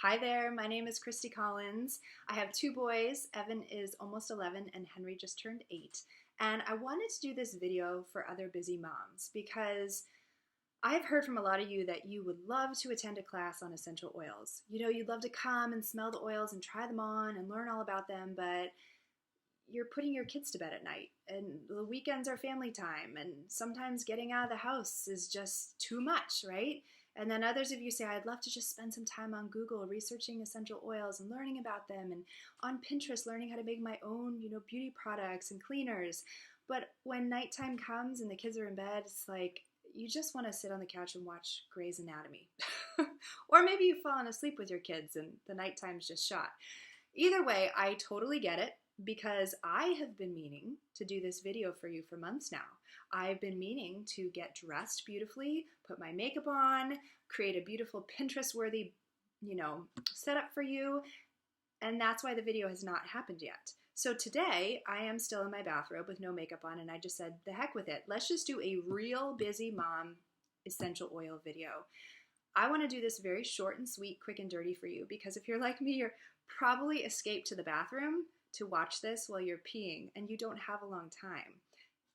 Hi there, my name is Christi Collins. I have two boys. Evan is almost 11 and Henry just turned 8. And I wanted to do this video for other busy moms because I've heard from a lot of you that you would love to attend a class on essential oils. You know, you'd love to come and smell the oils and try them on and learn all about them, but you're putting your kids to bed at night and the weekends are family time and sometimes getting out of the house is just too much, right? And then others of you say, I'd love to just spend some time on Google researching essential oils and learning about them, and on Pinterest learning how to make my own, beauty products and cleaners. But when nighttime comes and the kids are in bed, it's like you just want to sit on the couch and watch Grey's Anatomy. Or maybe you've fallen asleep with your kids and the nighttime's just shot. Either way, I totally get it, because I have been meaning to do this video for you for months now. I've been meaning to get dressed beautifully, put my makeup on, create a beautiful Pinterest-worthy, setup for you, and that's why the video has not happened yet. So today, I am still in my bathrobe with no makeup on, and I just said, the heck with it. Let's just do a real busy mom essential oil video. I want to do this very short and sweet, quick and dirty for you, because if you're like me, you're probably escaped to the bathroom to watch this while you're peeing and you don't have a long time.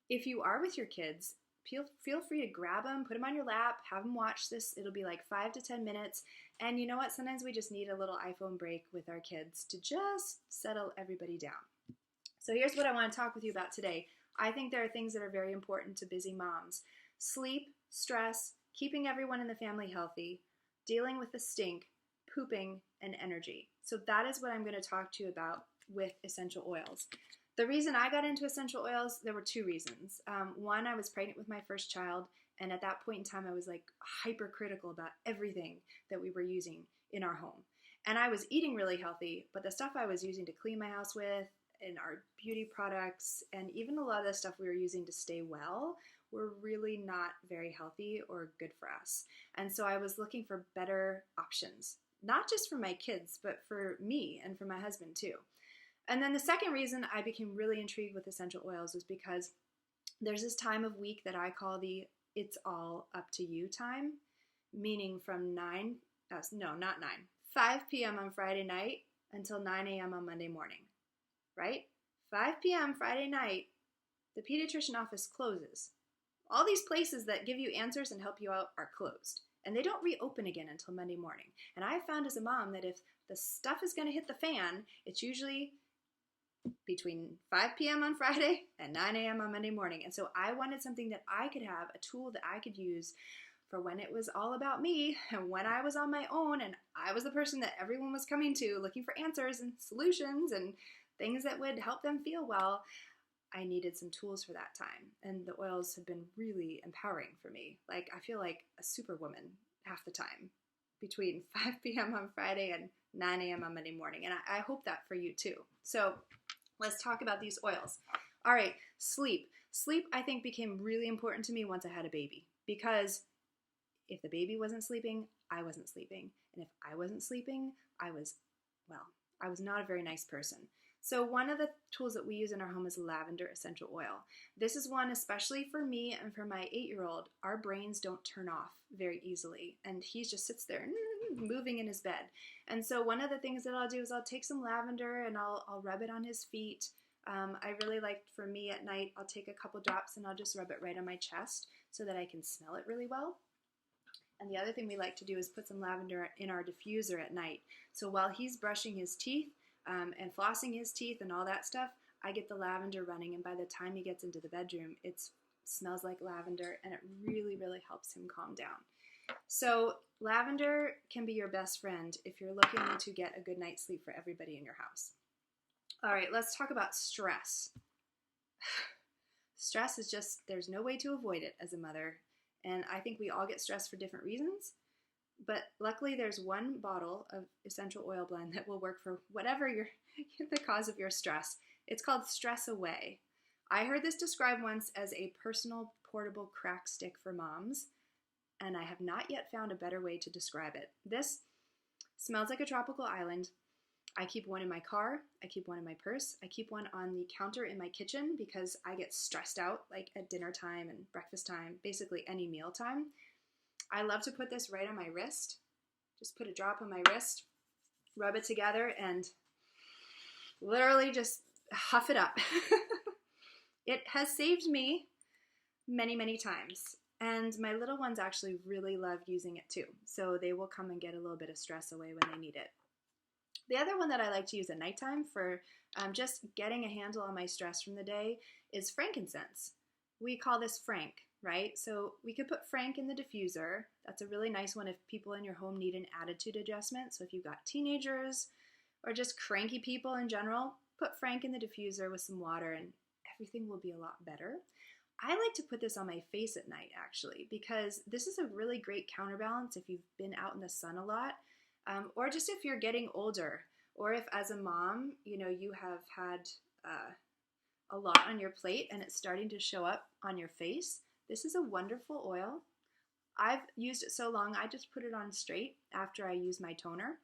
If you are with your kids, feel free to grab them, put them on your lap, have them watch this. It'll be like 5 to 10 minutes. And you know what? Sometimes we just need a little iPhone break with our kids to just settle everybody down. So here's what I want to talk with you about today. I think there are things that are very important to busy moms. Sleep, stress, keeping everyone in the family healthy, dealing with the stink, pooping, and energy. So that is what I'm going to talk to you about with essential oils. The reason I got into essential oils, there were two reasons. One, I was pregnant with my first child, and at that point in time, I was like hypercritical about everything that we were using in our home. And I was eating really healthy, but the stuff I was using to clean my house with, and our beauty products, and even a lot of the stuff we were using to stay well, were really not very healthy or good for us. And so I was looking for better options, not just for my kids, but for me and for my husband too. And then the second reason I became really intrigued with essential oils was because there's this time of week that I call the it's all up to you time, meaning from 5 p.m. on Friday night until 9 a.m. on Monday morning, right? 5 p.m. Friday night, the pediatrician office closes. All these places that give you answers and help you out are closed, and they don't reopen again until Monday morning. And I found as a mom that if the stuff is going to hit the fan, it's usually between 5 p.m. on Friday and 9 a.m. on Monday morning. And so I wanted something that I could have, a tool that I could use for when it was all about me and when I was on my own and I was the person that everyone was coming to looking for answers and solutions and things that would help them feel well. I needed some tools for that time. And the oils have been really empowering for me. Like, I feel like a superwoman half the time between 5 p.m. on Friday and 9 a.m. on Monday morning. And I hope that for you too. So let's talk about these oils. All right, sleep. Sleep, I think, became really important to me once I had a baby, because if the baby wasn't sleeping, I wasn't sleeping. And if I wasn't sleeping, I was not a very nice person. So one of the tools that we use in our home is lavender essential oil. This is one, especially for me and for my 8-year-old, our brains don't turn off very easily. And he just sits there moving in his bed. And so one of the things that I'll do is I'll take some lavender and I'll rub it on his feet. I really like, for me at night, I'll take a couple drops and I'll just rub it right on my chest so that I can smell it really well. And the other thing we like to do is put some lavender in our diffuser at night. So while he's brushing his teeth and flossing his teeth and all that stuff, I get the lavender running, and by the time he gets into the bedroom, it smells like lavender, and it really, really helps him calm down. So lavender can be your best friend if you're looking to get a good night's sleep for everybody in your house. All right, let's talk about stress. Stress is just, there's no way to avoid it as a mother, and I think we all get stressed for different reasons. But luckily, there's one bottle of essential oil blend that will work for whatever the cause of your stress. It's called Stress Away. I heard this described once as a personal portable crack stick for moms, and I have not yet found a better way to describe it. This smells like a tropical island. I keep one in my car. I keep one in my purse. I keep one on the counter in my kitchen because I get stressed out, like at dinner time and breakfast time, basically any meal time. I love to put this right on my wrist. Just put a drop on my wrist, rub it together, and literally just huff it up. It has saved me many, many times. And my little ones actually really love using it too. So they will come and get a little bit of stress away when they need it. The other one that I like to use at nighttime for just getting a handle on my stress from the day is frankincense. We call this Frank, right? So we could put Frank in the diffuser. That's a really nice one if people in your home need an attitude adjustment. So if you've got teenagers or just cranky people in general, put Frank in the diffuser with some water and everything will be a lot better. I like to put this on my face at night, actually, because this is a really great counterbalance if you've been out in the sun a lot, or just if you're getting older, or if as a mom, you have had a lot on your plate and it's starting to show up on your face. This is a wonderful oil. I've used it so long, I just put it on straight after I use my toner.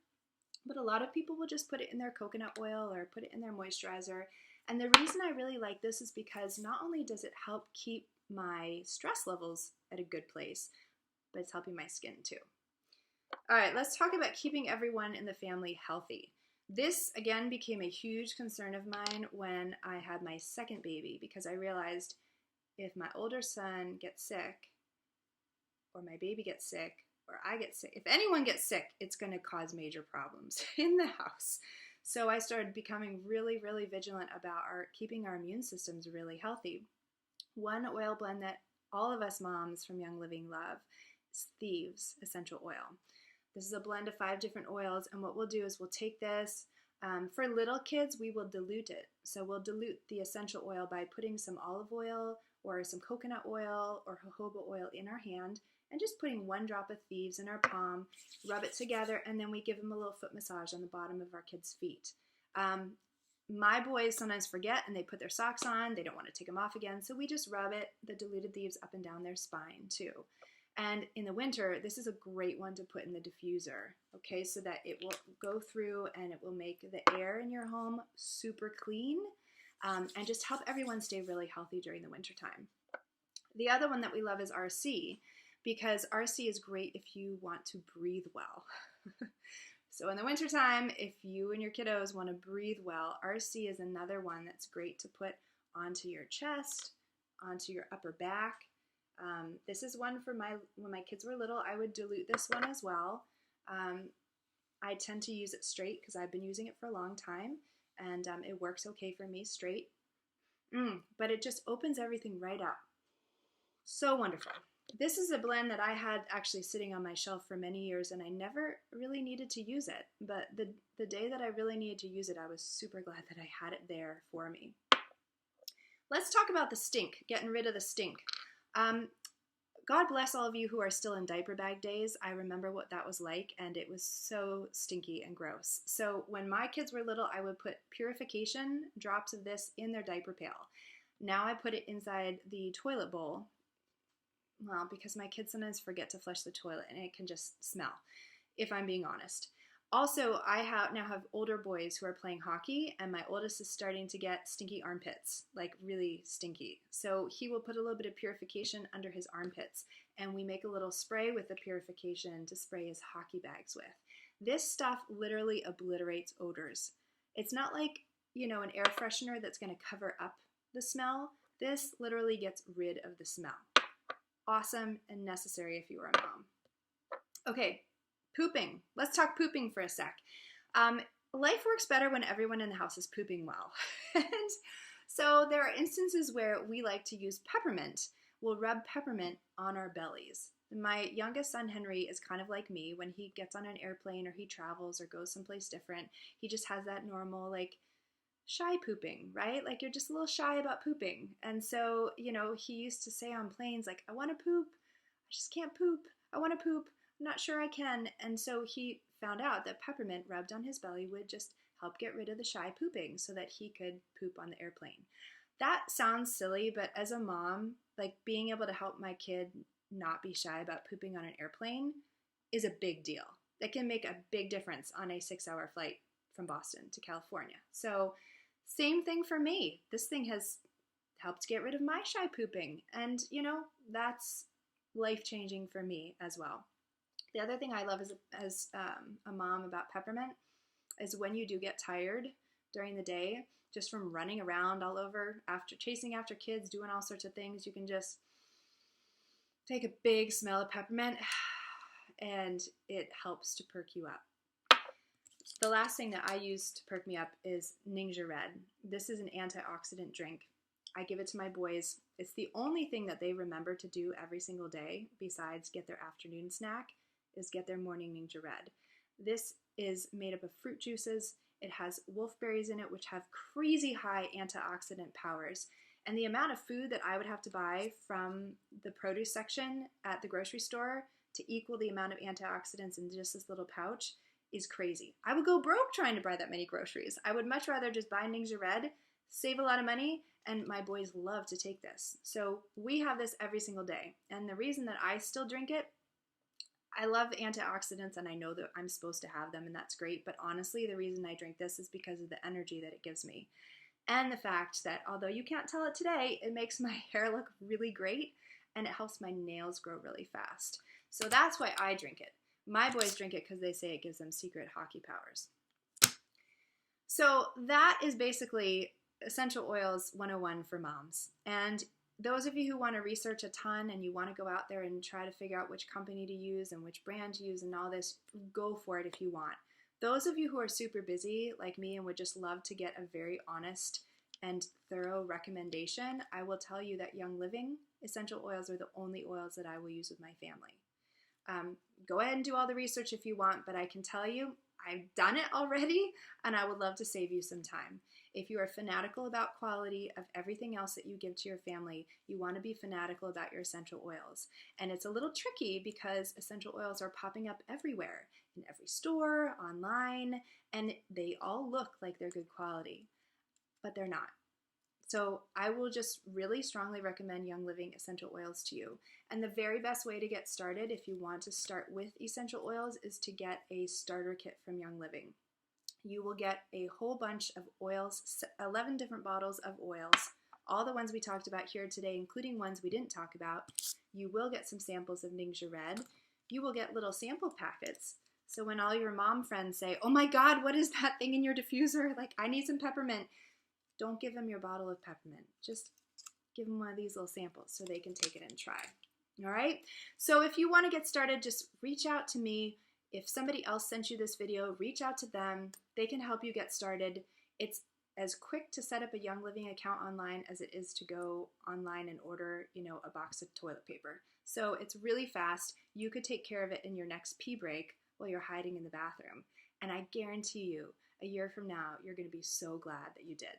But a lot of people will just put it in their coconut oil or put it in their moisturizer. And the reason I really like this is because not only does it help keep my stress levels at a good place, but it's helping my skin too. All right, let's talk about keeping everyone in the family healthy. This, again, became a huge concern of mine when I had my second baby, because I realized if my older son gets sick, or my baby gets sick, or I get sick, if anyone gets sick, it's going to cause major problems in the house. So I started becoming really, really vigilant about keeping our immune systems really healthy. One oil blend that all of us moms from Young Living love is Thieves essential oil. This is a blend of 5 different oils, and what we'll do is we'll take this. For little kids, we will dilute it. So we'll dilute the essential oil by putting some olive oil or some coconut oil or jojoba oil in our hand and just putting 1 drop of Thieves in our palm, rub it together, and then we give them a little foot massage on the bottom of our kids' feet. My boys sometimes forget and they put their socks on. They don't want to take them off again, so we just rub the diluted Thieves up and down their spine too. And in the winter, this is a great one to put in the diffuser, okay, so that it will go through and it will make the air in your home super clean and just help everyone stay really healthy during the winter time. The other one that we love is RC, because RC is great if you want to breathe well. So in the wintertime, if you and your kiddos want to breathe well, RC is another one that's great to put onto your chest, onto your upper back. This is one for when my kids were little, I would dilute this one as well. I tend to use it straight because I've been using it for a long time, and it works okay for me straight. But it just opens everything right up. So wonderful. This is a blend that I had actually sitting on my shelf for many years, and I never really needed to use it. But the day that I really needed to use it, I was super glad that I had it there for me. Let's talk about the stink, getting rid of the stink. God bless all of you who are still in diaper bag days. I remember what that was like, and it was so stinky and gross. So when my kids were little, I would put purification drops of this in their diaper pail. Now I put it inside the toilet bowl. Well, because my kids sometimes forget to flush the toilet and it can just smell, if I'm being honest. Also, I now have older boys who are playing hockey, and my oldest is starting to get stinky armpits, like really stinky. So he will put a little bit of purification under his armpits, and we make a little spray with the purification to spray his hockey bags with. This stuff literally obliterates odors. It's not like, an air freshener that's going to cover up the smell. This literally gets rid of the smell. Awesome and necessary if you are a mom. Okay. Pooping. Let's talk pooping for a sec. Life works better when everyone in the house is pooping well. And so there are instances where we like to use peppermint. We'll rub peppermint on our bellies. My youngest son, Henry, is kind of like me. When he gets on an airplane or he travels or goes someplace different, he just has that normal, shy pooping, right? Like, you're just a little shy about pooping. And so, he used to say on planes, I want to poop. I just can't poop. I want to poop. I'm not sure I can. And so he found out that peppermint rubbed on his belly would just help get rid of the shy pooping so that he could poop on the airplane. That sounds silly, but as a mom, being able to help my kid not be shy about pooping on an airplane is a big deal. That can make a big difference on a 6-hour flight from Boston to California. So same thing for me. This thing has helped get rid of my shy pooping. And, that's life-changing for me as well. The other thing I love as a mom about peppermint is when you do get tired during the day, just from running around all over, after chasing after kids, doing all sorts of things, you can just take a big smell of peppermint and it helps to perk you up. The last thing that I use to perk me up is Ningxia Red. This is an antioxidant drink. I give it to my boys. It's the only thing that they remember to do every single day besides get their afternoon snack is get their morning Ningxia Red. This is made up of fruit juices. It has wolfberries in it, which have crazy high antioxidant powers. And the amount of food that I would have to buy from the produce section at the grocery store to equal the amount of antioxidants in just this little pouch is crazy. I would go broke trying to buy that many groceries. I would much rather just buy Ningxia Red, save a lot of money, and my boys love to take this. So we have this every single day. And the reason that I still drink it, I love antioxidants and I know that I'm supposed to have them and that's great, but honestly the reason I drink this is because of the energy that it gives me. And the fact that although you can't tell it today, it makes my hair look really great and it helps my nails grow really fast. So that's why I drink it. My boys drink it because they say it gives them secret hockey powers. So that is basically Essential Oils 101 for moms. And those of you who want to research a ton and you want to go out there and try to figure out which company to use and which brand to use and all this, go for it if you want. Those of you who are super busy like me and would just love to get a very honest and thorough recommendation, I will tell you that Young Living essential oils are the only oils that I will use with my family. Go ahead and do all the research if you want, but I can tell you I've done it already and I would love to save you some time. If you are fanatical about quality of everything else that you give to your family, you want to be fanatical about your essential oils. And it's a little tricky because essential oils are popping up everywhere, in every store, online, and they all look like they're good quality, but they're not. So I will just really strongly recommend Young Living essential oils to you. And the very best way to get started if you want to start with essential oils is to get a starter kit from Young Living. You will get a whole bunch of oils, 11 different bottles of oils, all the ones we talked about here today, including ones we didn't talk about. You will get some samples of Ningxia Red. You will get little sample packets. So when all your mom friends say, oh my God, what is that thing in your diffuser? Like, I need some peppermint. Don't give them your bottle of peppermint. Just give them one of these little samples so they can take it and try. All right? So if you want to get started, just reach out to me. If somebody else sent you this video, reach out to them. They can help you get started. It's as quick to set up a Young Living account online as it is to go online and order, a box of toilet paper. So it's really fast. You could take care of it in your next pee break while you're hiding in the bathroom. And I guarantee you, a year from now, you're going to be so glad that you did.